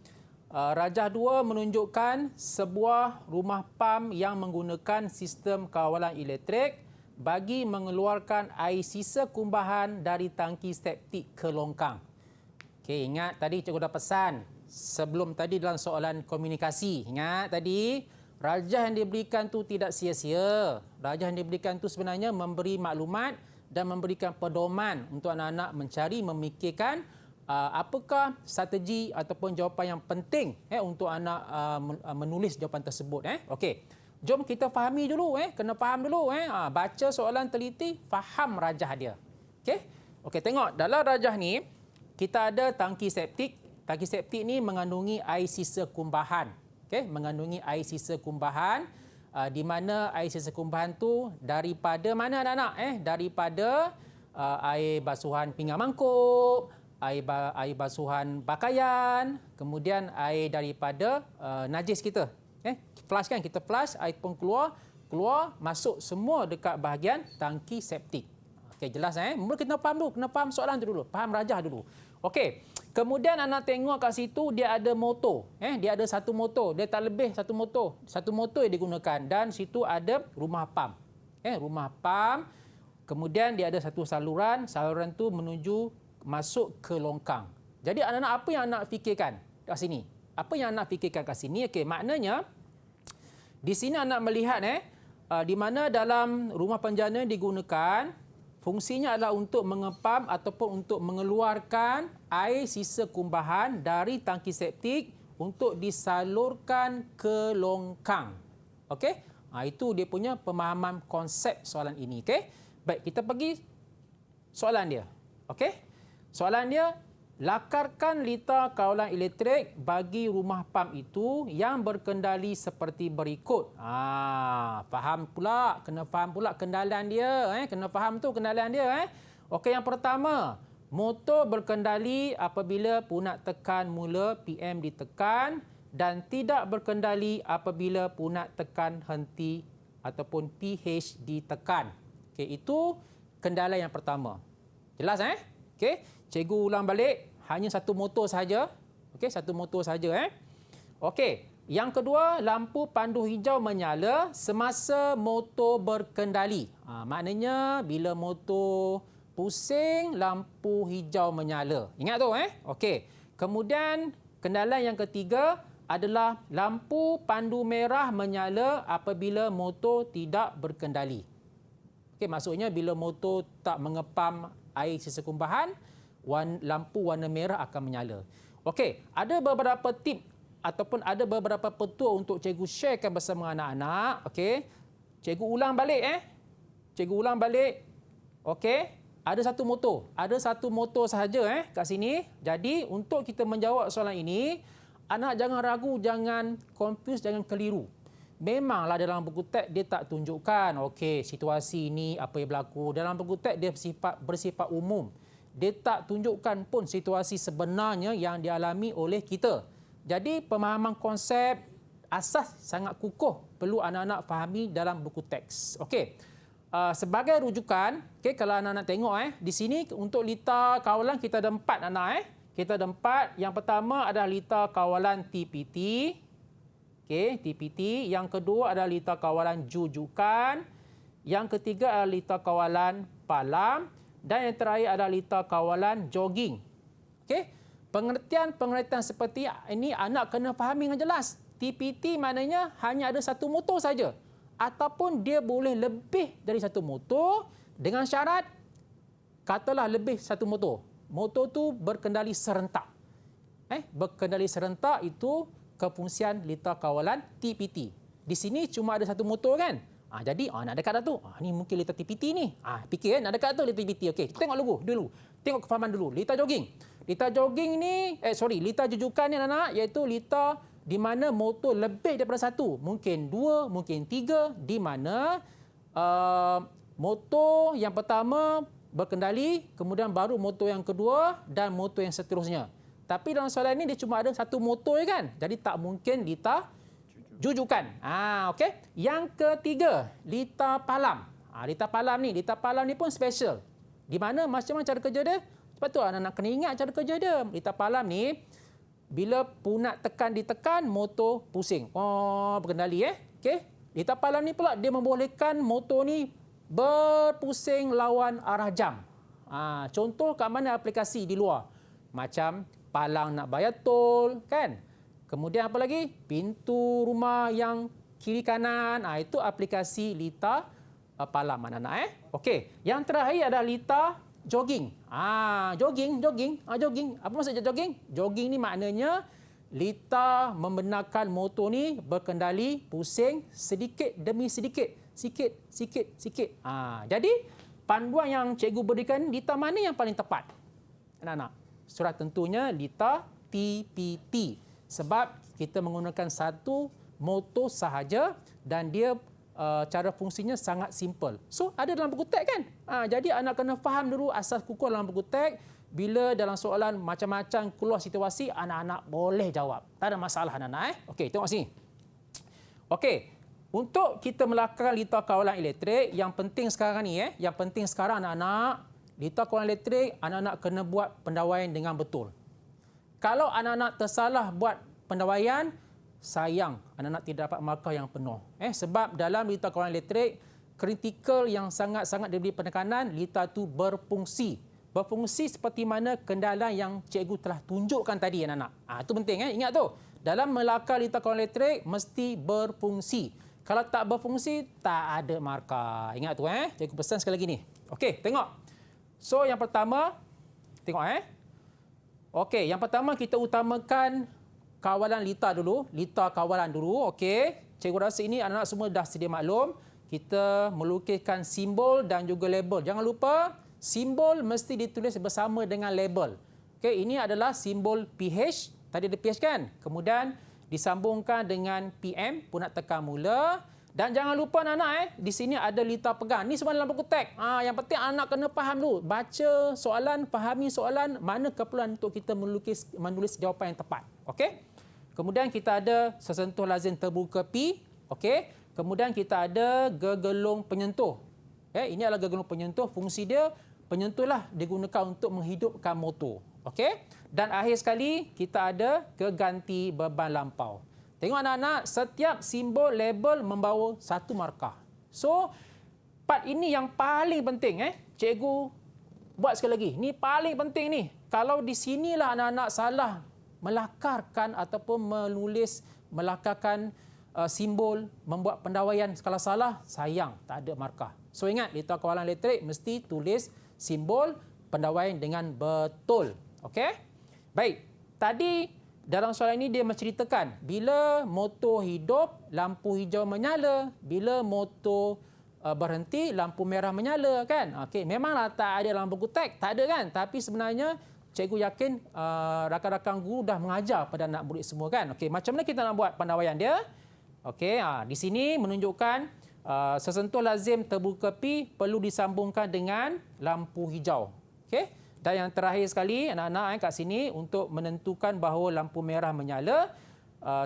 Rajah 2 menunjukkan sebuah rumah pam yang menggunakan sistem kawalan elektrik bagi mengeluarkan air sisa kumbahan dari tangki septik ke longkang. Okey, ingat tadi cikgu dah pesan sebelum tadi dalam soalan komunikasi. Ingat tadi, rajah yang diberikan tu tidak sia-sia. Rajah yang diberikan tu sebenarnya memberi maklumat dan memberikan pedoman untuk anak-anak mencari, memikirkan apakah strategi ataupun jawapan yang penting untuk anak menulis jawapan tersebut. Okey, jom kita fahami dulu. Kena faham dulu. Baca soalan teliti, faham rajah dia. Okey, tengok dalam rajah ni, kita ada tangki septik. Tangki septik ni mengandungi air sisa kumbahan. Mengandungi air sisa kumbahan di mana air sisa kumbahan tu daripada mana anak-anak? Daripada air basuhan pinggan mangkuk, air basuhan pakaian, kemudian air daripada najis kita. Flush kan, kita flush, air pun keluar masuk semua dekat bahagian tangki septik. Okey, jelas Mula kita faham dulu, kena faham soalan tu dulu, faham rajah dulu. Okey. Kemudian anak tengok kat situ dia ada motor. Dia ada satu motor. Dia tak lebih satu motor. Satu motor yang digunakan. Dan situ ada rumah pam. Rumah pam. Kemudian dia ada satu saluran. Saluran tu menuju masuk ke longkang. Jadi anak-anak apa yang anak fikirkan kat sini? Apa yang anak fikirkan kat sini? Okey, maknanya di sini anak melihat di mana dalam rumah penjana digunakan, fungsinya adalah untuk mengepam ataupun untuk mengeluarkan air sisa kumbahan dari tangki septik untuk disalurkan ke longkang. Okey? Itu dia punya pemahaman konsep soalan ini. Okey? Baik, kita pergi soalan dia. Okey? Soalan dia, lakarkan lita kawalan elektrik bagi rumah pam itu yang berkendali seperti berikut. Faham pula, kena faham pula kendalan dia. Kena faham tu kendalan dia. Okey, yang pertama, motor berkendali apabila punat tekan mula PM ditekan dan tidak berkendali apabila punat tekan henti ataupun PH ditekan. Okey, itu kendala yang pertama. Jelas Okey, cikgu ulang balik, hanya satu motor saja. Okey, satu motor saja Okey, yang kedua, lampu pandu hijau menyala semasa motor berkendali. Maknanya bila motor pusing, lampu hijau menyala. Ingat tu Okey. Kemudian kendala yang ketiga adalah lampu pandu merah menyala apabila motor tidak berkendali. Okey, maksudnya bila motor tak mengepam air sisa kumbahan, lampu warna merah akan menyala. Okey, ada beberapa tip ataupun ada beberapa petua untuk cikgu sharekan bersama anak-anak. Okey, cikgu ulang balik Cikgu ulang balik. Okey, ada satu motor. Ada satu motor sahaja kat sini. Jadi untuk kita menjawab soalan ini, anak jangan ragu, jangan confuse, jangan keliru. Memanglah dalam buku teks dia tak tunjukkan okey situasi ini apa yang berlaku. Dalam buku teks dia bersifat umum. Dia tak tunjukkan pun situasi sebenarnya yang dialami oleh kita. Jadi pemahaman konsep asas sangat kukuh perlu anak-anak fahami dalam buku teks. Okey. Sebagai rujukan, kalau anak-anak tengok di sini untuk lita kawalan kita ada 4 anak Kita ada 4. Yang pertama adalah lita kawalan TPT. Okey, TPT. Yang kedua adalah lita kawalan jujukan. Yang ketiga adalah lita kawalan palam. Dan yang terakhir adalah lita kawalan jogging. Okey, pengertian-pengertian seperti ini anak kena fahami dengan jelas. TPT maknanya hanya ada satu motor saja. Ataupun dia boleh lebih dari satu motor dengan syarat katalah lebih satu motor. Motor tu berkendali serentak. Berkendali serentak itu kefungsian lita kawalan TPT. Di sini cuma ada satu motor kan? Jadi nak dekat dah tu. Ni mungkin lita TPT ni. Fikir nak dekat tu lita TPT. Okey, tengok dulu. Tengok kefahaman dulu. Lita jogging. Lita jogging ni, lita jujukan ni anak, iaitu lita di mana motor lebih daripada satu. Mungkin 2, mungkin 3. Di mana motor yang pertama berkendali, kemudian baru motor yang kedua dan motor yang seterusnya. Tapi dalam soalan ini dia cuma ada satu motor kan? Jadi tak mungkin lita jujukan. Okey. Yang ketiga, lita palam. Lita palam ni pun special. Di mana macam mana cara kerja dia? Sebab tu anak-anak kena ingat cara kerja dia. Lita palam ni bila punat ditekan, motor pusing. Berkendali Okey. Lita palam ni pula dia membolehkan motor ni berpusing lawan arah jam. Contoh kat mana aplikasi di luar? Macam palang nak bayar tol kan? Kemudian apa lagi? Pintu rumah yang kiri kanan. Itu aplikasi lita palam anak-anak Okey. Yang terakhir adalah lita jogging. Jogging. Apa maksud jogging? Jogging ni maknanya lita membenarkan motor ni berkendali pusing sedikit demi sedikit. Sikit. Jadi panduan yang cikgu berikan, lita mana yang paling tepat? Anak-anak. Surat tentunya lita TPT. Sebab kita menggunakan satu motor sahaja dan dia cara fungsinya sangat simple. So, ada dalam buku teks kan? Jadi, anak kena faham dulu asas kukuh dalam buku teks. Bila dalam soalan macam-macam keluar situasi, anak-anak boleh jawab. Tak ada masalah anak-anak. Okey, tengok sini. Okey, untuk kita melakukan lita kawalan elektrik, yang penting sekarang ni, yang penting sekarang anak-anak, lita kawalan elektrik, anak-anak kena buat pendawaian dengan betul. Kalau anak-anak tersalah buat pendawaian, sayang anak-anak tidak dapat markah yang penuh. Sebab dalam lita kawalan elektrik, kritikal yang sangat-sangat diberi penekanan, lita itu berfungsi. Berfungsi seperti mana kendalan yang cikgu telah tunjukkan tadi, anak-anak. Itu penting, ingat tu. Dalam melakar lita kawalan elektrik, mesti berfungsi. Kalau tak berfungsi, tak ada markah. Ingat tu, Cikgu pesan sekali lagi ni. Okey, tengok. So, yang pertama, tengok, Okey, yang pertama kita utamakan kawalan lita dulu. Lita kawalan dulu, okey. Cikgu rasa ini anak-anak semua dah sedia maklum. Kita melukiskan simbol dan juga label. Jangan lupa, simbol mesti ditulis bersama dengan label. Okey, ini adalah simbol PH. Tadi ada PH kan? Kemudian disambungkan dengan PM, pun nak tekan mula. Dan jangan lupa anak-anak, di sini ada lita pegang. Ni semua dalam buku teks. Yang penting anak kena faham dulu. Baca soalan, fahami soalan, mana keperluan untuk kita menulis jawapan yang tepat. Okey? Kemudian kita ada sesentuh lazim terbuka P. Okey? Kemudian kita ada gegelung penyentuh. Ini adalah gegelung penyentuh. Fungsi dia, penyentuhlah digunakan untuk menghidupkan motor. Okey? Dan akhir sekali, kita ada keganti beban lampau. Tengok anak-anak, setiap simbol label membawa satu markah. So, part ini yang paling penting. Cikgu buat sekali lagi. Ini paling penting ni. Kalau di sinilah anak-anak salah melakarkan ataupun melakarkan simbol, membuat pendawaian. Kalau salah, sayang, tak ada markah. So, ingat, lita kawalan elektrik mesti tulis simbol pendawaian dengan betul. Okey? Baik, tadi dalam soalan ini dia menceritakan bila motor hidup, lampu hijau menyala. Bila motor berhenti, lampu merah menyala kan? Okey, memanglah tak ada dalam buku teks, tak ada kan? Tapi sebenarnya cikgu yakin rakan-rakan guru dah mengajar pada anak murid semua kan? Okey, macam mana kita nak buat pendawaian dia? Okey, di sini menunjukkan sesentuh lazim terbuka P perlu disambungkan dengan lampu hijau. Okey? Dan yang terakhir sekali, anak-anak kat sini untuk menentukan bahawa lampu merah menyala,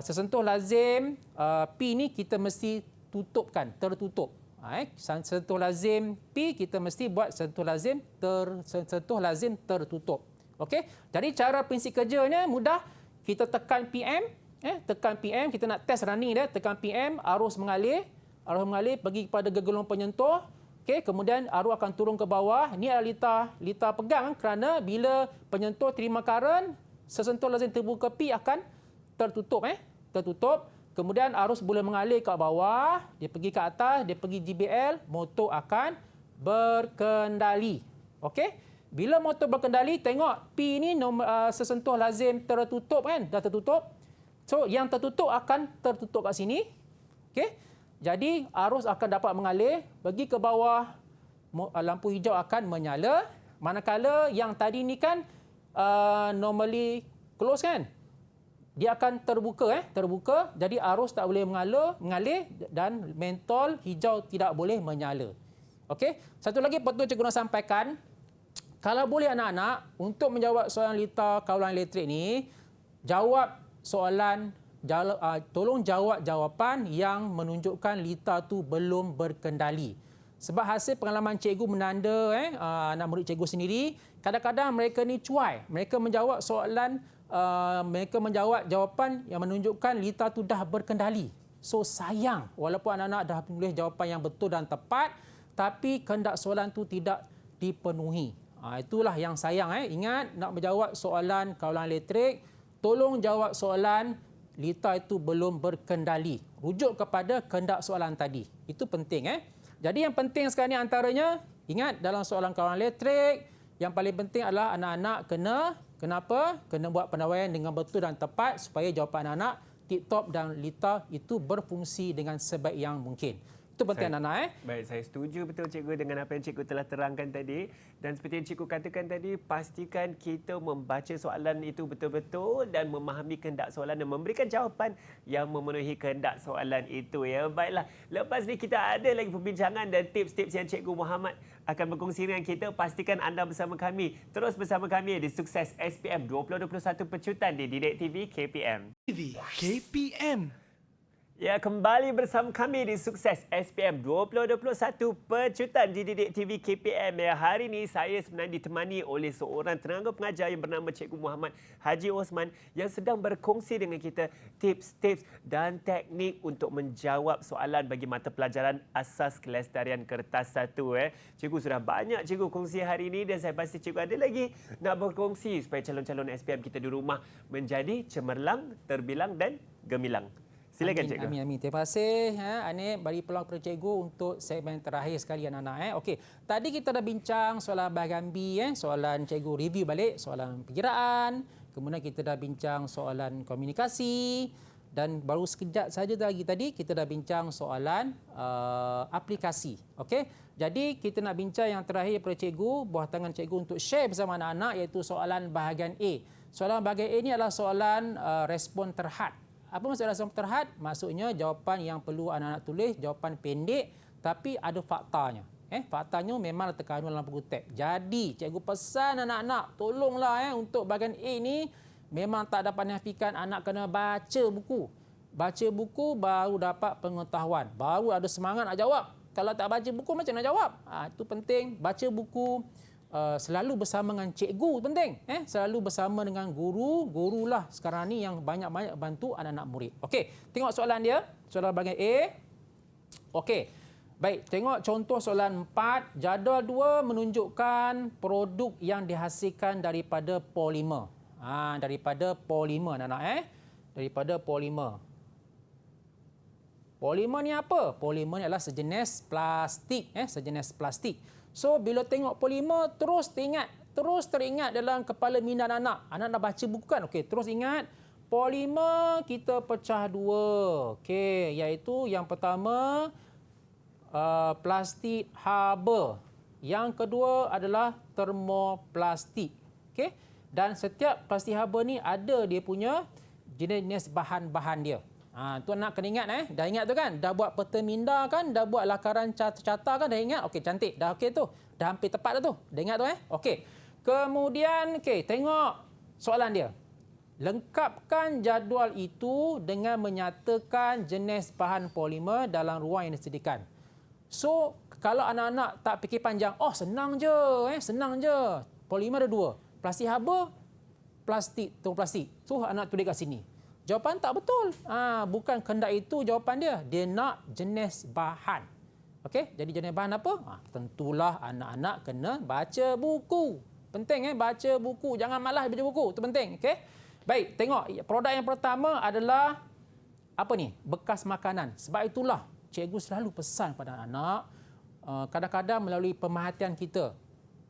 sesentuh lazim P ni kita mesti tutupkan, tertutup. Sentuh lazim P kita mesti buat sentuh lazim tertutup. Okey? Jadi cara prinsip kerjanya mudah. Kita tekan PM, tekan PM, kita nak test running dia, tekan PM, arus mengalir pergi kepada gegelung penyentuh. Okey, kemudian arus akan turun ke bawah. Ini adalah lita pegang kerana bila penyentuh terima current, sesentuh lazim terbuka P akan tertutup. Tertutup. Kemudian arus boleh mengalir ke bawah, dia pergi ke atas, dia pergi GBL, motor akan berkendali. Okey? Bila motor berkendali, tengok P ni sesentuh lazim tertutup kan? Dah tertutup. So, yang tertutup akan tertutup kat sini. Okey? Jadi, arus akan dapat mengalir, pergi ke bawah, lampu hijau akan menyala. Manakala yang tadi ni kan normally close kan? Dia akan terbuka. Jadi, arus tak boleh mengalir dan mentol hijau tidak boleh menyala. Okey? Satu lagi perlu cikgu nak sampaikan. Kalau boleh anak-anak, untuk menjawab soalan lita kawalan elektrik ni, tolong jawab jawapan yang menunjukkan lita tu belum berkendali. Sebab hasil pengalaman cikgu menanda anak murid cikgu sendiri, kadang-kadang mereka ni cuai. Mereka menjawab jawapan yang menunjukkan lita tu dah berkendali. So sayang, walaupun anak-anak dah menulis jawapan yang betul dan tepat, tapi kehendak soalan tu tidak dipenuhi. Itulah yang sayang. Ingat, nak menjawab soalan kawalan elektrik, tolong jawab soalan lita itu belum berkendali. Rujuk kepada kehendak soalan tadi. Itu penting. Jadi yang penting sekarang ni antaranya, ingat dalam soalan kawalan elektrik, yang paling penting adalah anak-anak kena buat pendawaian dengan betul dan tepat supaya jawapan anak tip-top dan lita itu berfungsi dengan sebaik yang mungkin. Itu penting anak-anak. Baik, saya setuju betul cikgu dengan apa yang cikgu telah terangkan tadi. Dan seperti yang cikgu katakan tadi, pastikan kita membaca soalan itu betul-betul dan memahami kehendak soalan dan memberikan jawapan yang memenuhi kehendak soalan itu. Ya, baiklah. Lepas ni kita ada lagi perbincangan dan tips-tips yang cikgu Muhammad akan berkongsi dengan kita. Pastikan anda bersama kami. Terus bersama kami di Sukses SPM 2021 Pecutan di Didik TV KPM. TV KPM. Ya, kembali bersama kami di Sukses SPM 2021 Pecutan Dididik TV KPM. Ya, hari ini saya sebenarnya ditemani oleh seorang tenaga pengajar yang bernama Cikgu Muhammad Haji Osman yang sedang berkongsi dengan kita tips-tips dan teknik untuk menjawab soalan bagi mata pelajaran asas kelestarian kertas 1. Cikgu sudah banyak cikgu kongsi hari ini dan saya pasti cikgu ada lagi nak berkongsi supaya calon-calon SPM kita di rumah menjadi cemerlang, terbilang dan gemilang. Silakan cikgu. Amin. Terima kasih Anip bagi peluang kepada cikgu untuk segmen terakhir sekali anak-anak. Okey, tadi kita dah bincang soalan bahagian B, soalan cikgu review balik, soalan perkiraan, kemudian kita dah bincang soalan komunikasi dan baru sekejap saja lagi tadi kita dah bincang soalan aplikasi. Okey, jadi kita nak bincang yang terakhir kepada cikgu, buah tangan cikgu untuk share bersama anak-anak iaitu soalan bahagian A. Soalan bahagian A ini adalah soalan respon terhad. Apa maksud respon terhad? Maksudnya jawapan yang perlu anak-anak tulis, jawapan pendek tapi ada faktanya. Faktanya memang terkandung dalam buku teks. Jadi, cikgu pesan anak-anak, tolonglah untuk bahagian A ni memang tak dapat nafikan anak kena baca buku. Baca buku baru dapat pengetahuan, baru ada semangat nak jawab. Kalau tak baca buku macam nak jawab? Itu penting, baca buku. Selalu bersama dengan cikgu penting. Selalu bersama dengan guru. Gurulah sekarang ni yang banyak-banyak bantu anak-anak murid. Okey, tengok soalan dia. Soalan bahagian A. Okey. Baik, tengok contoh soalan 4. Jadual 2 menunjukkan produk yang dihasilkan daripada polimer. Daripada polimer anak-anak. Daripada polimer. Polimer ni apa? Polimer ni adalah sejenis plastik. Sejenis plastik. So, bila tengok polimer, terus teringat dalam kepala minda anak-anak. Anak nak baca buku kan? Okey, terus ingat. Polimer kita pecah dua. Okey, iaitu yang pertama, plastik haba. Yang kedua adalah termoplastik. Okey, dan setiap plastik haba ni ada dia punya jenis bahan-bahan dia. Tu anak kena ingat Dah ingat tu kan? Dah buat peta minda kan? Dah buat lakaran carta kan? Dah ingat? Okey, cantik. Dah okey tu. Dah hampir tepat dah tu. Dah ingat tu Okey. Kemudian tengok soalan dia. Lengkapkan jadual itu dengan menyatakan jenis bahan polimer dalam ruang yang disediakan. So, kalau anak-anak tak fikir panjang, senang je, senang je. Polimer ada dua. Plastik haba, plastik, termoplastik. So, anak tulis kat sini. Jawapan tak betul. Bukan kehendak itu jawapan dia. Dia nak jenis bahan. Okey, jadi jenis bahan apa? Tentulah anak-anak kena baca buku. Penting baca buku. Jangan malas baca buku. Itu penting. Okey. Baik, tengok produk yang pertama adalah apa ni? Bekas makanan. Sebab itulah cikgu selalu pesan pada anak-anak kadang-kadang melalui pemerhatian kita.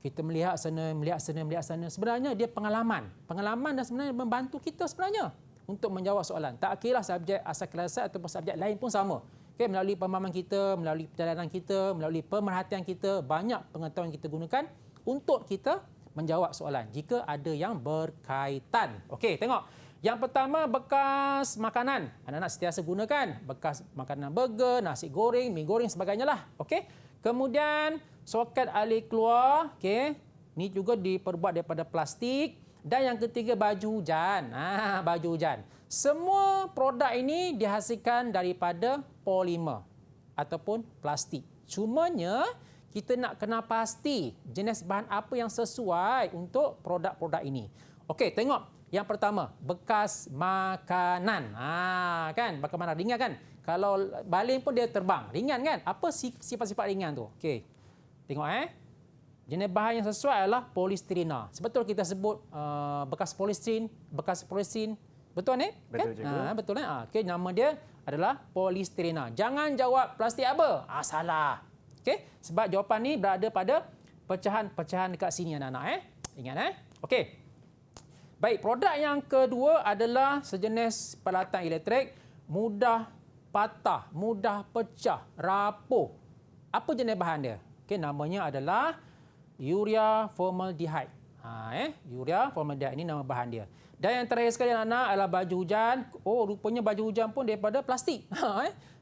Kita melihat sana, melihat sana. Sebenarnya dia pengalaman. Pengalaman dan sebenarnya membantu kita sebenarnya untuk menjawab soalan. Tak kira subjek asal kelasa ataupun subjek lain pun sama. Okay, melalui pemahaman kita, melalui perjalanan kita, melalui pemerhatian kita, banyak pengetahuan yang kita gunakan untuk kita menjawab soalan jika ada yang berkaitan. Okey, tengok. Yang pertama, bekas makanan. Anak-anak sentiasa gunakan. Bekas makanan burger, nasi goreng, mi goreng, sebagainya lah. Okey. Kemudian, soket air keluar. Okey. Ini juga diperbuat daripada plastik. Dan yang ketiga, baju hujan. Baju hujan. Semua produk ini dihasilkan daripada polimer ataupun plastik. Cumanya, kita nak kena pasti jenis bahan apa yang sesuai untuk produk-produk ini. Okey, tengok. Yang pertama, bekas makanan. Kan? Bekas makanan ringan kan? Kalau baling pun dia terbang. Ringan kan? Apa sifat-sifat ringan tu? Okey. Tengok jenis bahan yang sesuai adalah polistirena. Sebetul kita sebut bekas polistirin, Betul ni? Betul juga. Betul ni. Okey, nama dia adalah polistirena. Jangan jawab plastik apa? Salah. Okey, sebab jawapan ni berada pada pecahan-pecahan dekat sini anak-anak Ingat Okey. Baik, produk yang kedua adalah sejenis peralatan elektrik mudah patah, mudah pecah, rapuh. Apa jenis bahan dia? Okey, namanya adalah urea formaldehyde. Urea formaldehyde ini nama bahan dia. Dan yang terakhir sekali anak-anak adalah baju hujan. Rupanya baju hujan pun daripada plastik.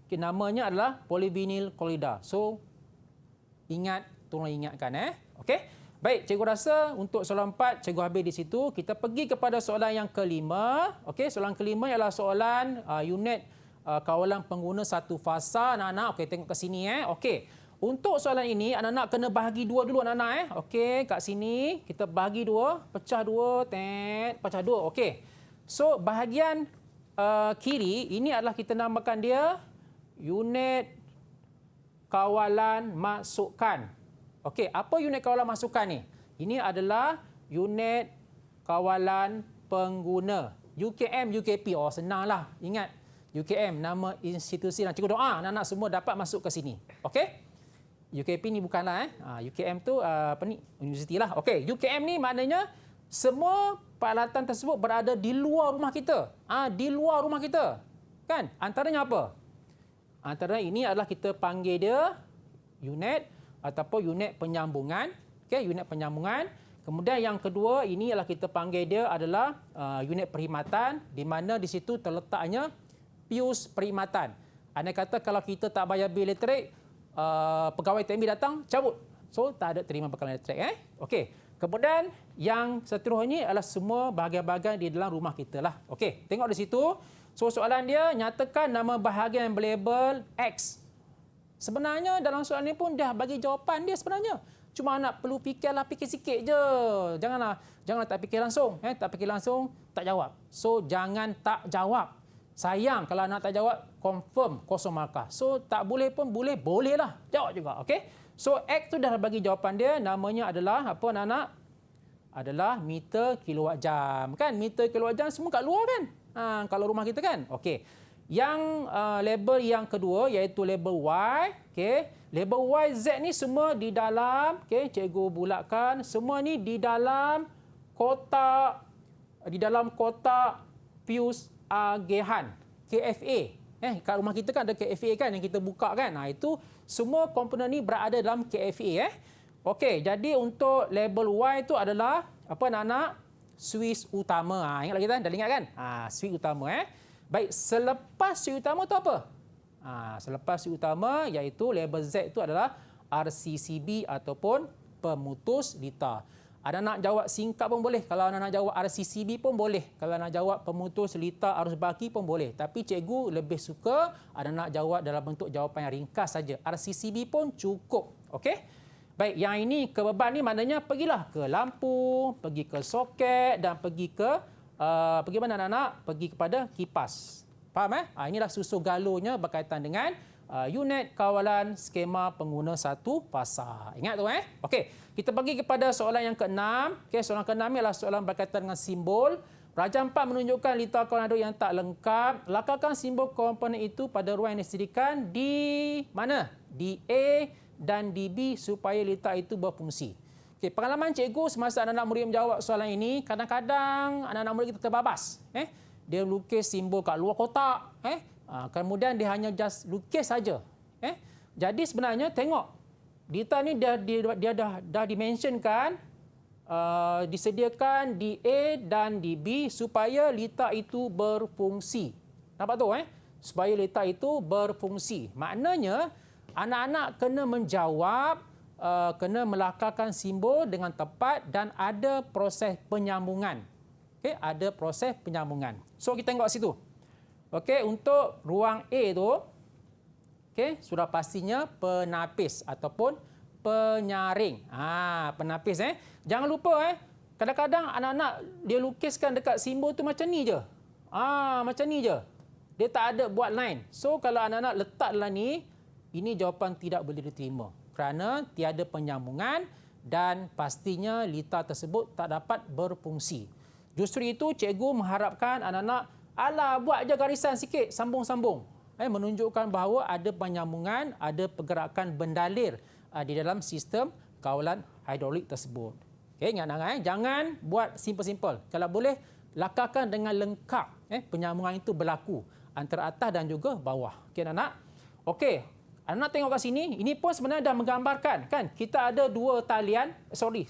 Okay, namanya adalah polyvinyl chloride. So, tolong ingatkan. Okey. Baik, cikgu rasa untuk soalan 4, cikgu habis di situ. Kita pergi kepada soalan yang kelima. Okey, soalan kelima ialah soalan unit kawalan pengguna satu fasa anak-anak. Okey, tengok ke sini Okey. Untuk soalan ini anak-anak kena bahagi dua dulu anak-anak Okey, kat sini kita bahagi dua, pecah dua, pecah dua. Okey. So bahagian kiri ini adalah kita namakan dia unit kawalan masukan. Okey, apa unit kawalan masukan ni? Ini adalah unit kawalan pengguna. UKM, UKP. Oh, senanglah. Ingat, UKM, nama institusi dan cikgu doa. Anak-anak semua dapat masuk ke sini. Okey? UKP ni bukanlah. UKM tu universiti lah. Okey, UKM ni maknanya semua peralatan tersebut berada di luar rumah kita. Di luar rumah kita. Kan? Antaranya apa? Antara ini adalah kita panggil dia unit ataupun unit penyambungan. Okey, unit penyambungan. Kemudian yang kedua ini adalah kita panggil dia adalah unit perkhidmatan di mana di situ terletaknya pius perkhidmatan. Andai kata kalau kita tak bayar bil elektrik, pegawai TMB datang cabut. So tak ada terima bekalan elektrik Okey. Kemudian yang seterusnya adalah semua bahagian-bahagian di dalam rumah kita lah. Okey, tengok di situ. So soalan dia, nyatakan nama bahagian yang berlabel X. Sebenarnya dalam soalan ini pun dah bagi jawapan dia sebenarnya. Cuma nak perlu fikir sikit je. Janganlah tak fikir langsung. Tak fikir langsung, tak jawab. So jangan tak jawab. Sayang kalau anak tak jawab, confirm kosong markah. So tak boleh pun boleh lah. Jawab juga. Okey. So X tu dah bagi jawapan dia. Namanya adalah apa anak-anak? Adalah meter kilowatt jam. Kan meter kilowatt jam semua kat luar kan? Kalau rumah kita kan. Okey. Yang label yang kedua iaitu label Y. Okey. Label Y, Z ni semua di dalam, okey, cikgu bulatkan, semua ni di dalam kotak fuse agehan, KFA. Kat rumah kita kan ada KFA kan yang kita buka kan. Itu semua komponen ni berada dalam KFA Okey, jadi untuk label Y itu adalah apa anak-anak? Suis utama. Ingat lagi kan? Dah ingat kan? Suis utama Baik, selepas suis utama tu apa? Selepas suis utama iaitu label Z itu adalah RCCB ataupun pemutus lita. Anak-anak jawab singkat pun boleh. Kalau anak-anak jawab RCCB pun boleh. Kalau anak jawab pemutus lita arus baki pun boleh. Tapi cikgu lebih suka anak-anak jawab dalam bentuk jawapan yang ringkas saja. RCCB pun cukup. Okey? Baik, yang ini kebeban ni maknanya pergilah ke lampu, pergi ke soket dan pergi mana anak-anak? Pergi kepada kipas. Faham inilah susu galurnya berkaitan dengan unit kawalan skema pengguna satu fasa. Ingat tu Okey, kita pergi kepada soalan yang ke-6. Okey, soalan ke-6 ni adalah soalan berkaitan dengan simbol. Raja 4 menunjukkan lita kawalan yang tak lengkap. Lakarkan simbol komponen itu pada ruang yang disediakan di mana? Di A dan di B supaya lita itu berfungsi. Okey, pengalaman cikgu semasa anak-anak murid menjawab soalan ini, kadang-kadang anak-anak murid kita terbabas. Dia lukis simbol kat luar kotak. Kemudian dia hanya just lukis saja. Jadi sebenarnya tengok. Lita ni dia dah dimensionkan, disediakan di A dan di B supaya lita itu berfungsi. Nampak tu Supaya lita itu berfungsi. Maknanya anak-anak kena menjawab, kena melakarkan simbol dengan tepat dan ada proses penyambungan. Okey, ada proses penyambungan. So kita tengok situ. Okey, untuk ruang A tu, okey, sudah pastinya penapis ataupun penyaring. Penapis Jangan lupa kadang-kadang anak-anak dia lukiskan dekat simbol tu macam ni je. Macam ni je. Dia tak ada buat line. So kalau anak-anak letak dalam ni, ini jawapan tidak boleh diterima kerana tiada penyambungan dan pastinya lita tersebut tak dapat berfungsi. Justru itu cikgu mengharapkan anak-anak buat je garisan sikit, sambung-sambung. Menunjukkan bahawa ada penyambungan, ada pergerakan bendalir di dalam sistem kawalan hidrolik tersebut. Okey, ingat anak jangan buat simple-simple. Kalau boleh lakarkan dengan lengkap. Penyambungan itu berlaku antara atas dan juga bawah. Okey anak. Okey, anak tengok kat sini, ini pun sebenarnya dah menggambarkan kan. Kita ada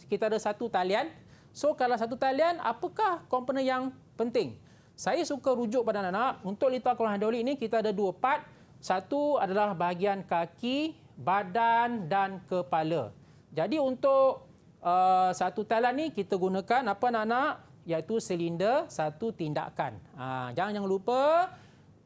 kita ada satu talian. So kalau satu talian, apakah komponen yang penting? Saya suka rujuk pada anak-anak. Untuk lita kawalan hidrolik ini kita ada dua part. Satu adalah bahagian kaki, badan dan kepala. Jadi untuk satu talian ni kita gunakan apa anak-anak? Iaitu silinder satu tindakan. Jangan lupa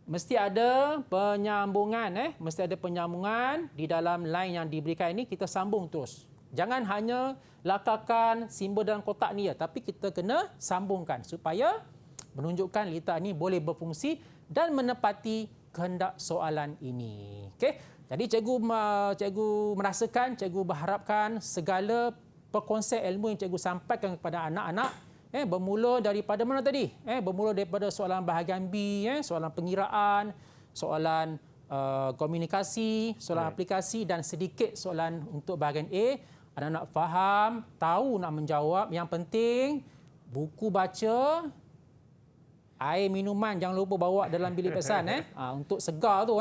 mesti ada penyambungan. Mesti ada penyambungan di dalam line yang diberikan ini, kita sambung terus. Jangan hanya lakarkan simbol dalam kotak ni ya, tapi kita kena sambungkan supaya menunjukkan litar ini boleh berfungsi dan menepati kehendak soalan ini. Okey. Jadi cikgu merasakan, cikgu berharapkan segala perkongsian ilmu yang cikgu sampaikan kepada anak-anak bermula daripada mana tadi? Bermula daripada soalan bahagian B, soalan pengiraan, soalan komunikasi, soalan aplikasi dan sedikit soalan untuk bahagian A. Anak-anak faham, tahu nak menjawab. Yang penting buku baca, air minuman jangan lupa bawa dalam bilik pesan untuk segar tu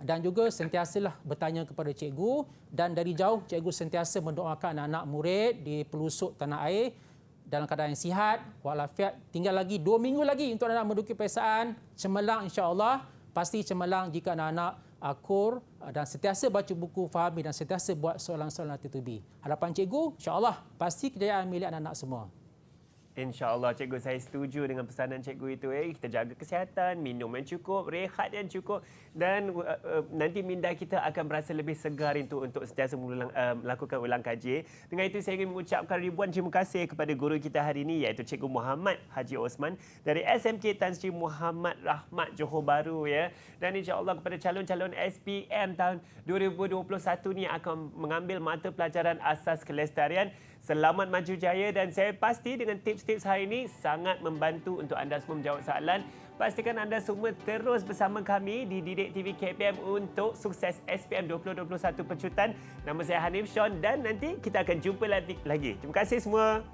dan juga sentiasalah bertanya kepada cikgu dan dari jauh cikgu sentiasa mendoakan anak-anak murid di pelosok tanah air dalam keadaan yang sihat walafiat. Tinggal lagi 2 minggu lagi untuk anak-anak menduduki peperiksaan cemerlang, insya-Allah pasti cemerlang jika anak-anak akur dan sentiasa baca buku, fahami dan sentiasa buat soalan-soalan tertubi. Harapan cikgu, insya-Allah pasti kejayaan milik anak-anak semua. InsyaAllah cikgu, saya setuju dengan pesanan cikgu itu. Kita jaga kesihatan, minum yang cukup, rehat yang cukup dan nanti minda kita akan berasa lebih segar untuk sentiasa melakukan ulang kaji. Dengan itu saya ingin mengucapkan ribuan terima kasih kepada guru kita hari ini iaitu Cikgu Muhammad Haji Osman dari SMK Tan Sri Muhammad Rahmat Johor Bahru ya. Dan insya-Allah kepada calon-calon SPM tahun 2021 ni akan mengambil mata pelajaran asas kelestarian. Selamat maju jaya dan saya pasti dengan tips-tips hari ini sangat membantu untuk anda semua menjawab soalan. Pastikan anda semua terus bersama kami di Didik TV KPM untuk sukses SPM 2021 pecutan. Nama saya Hanif Sean dan nanti kita akan jumpa lagi. Terima kasih semua.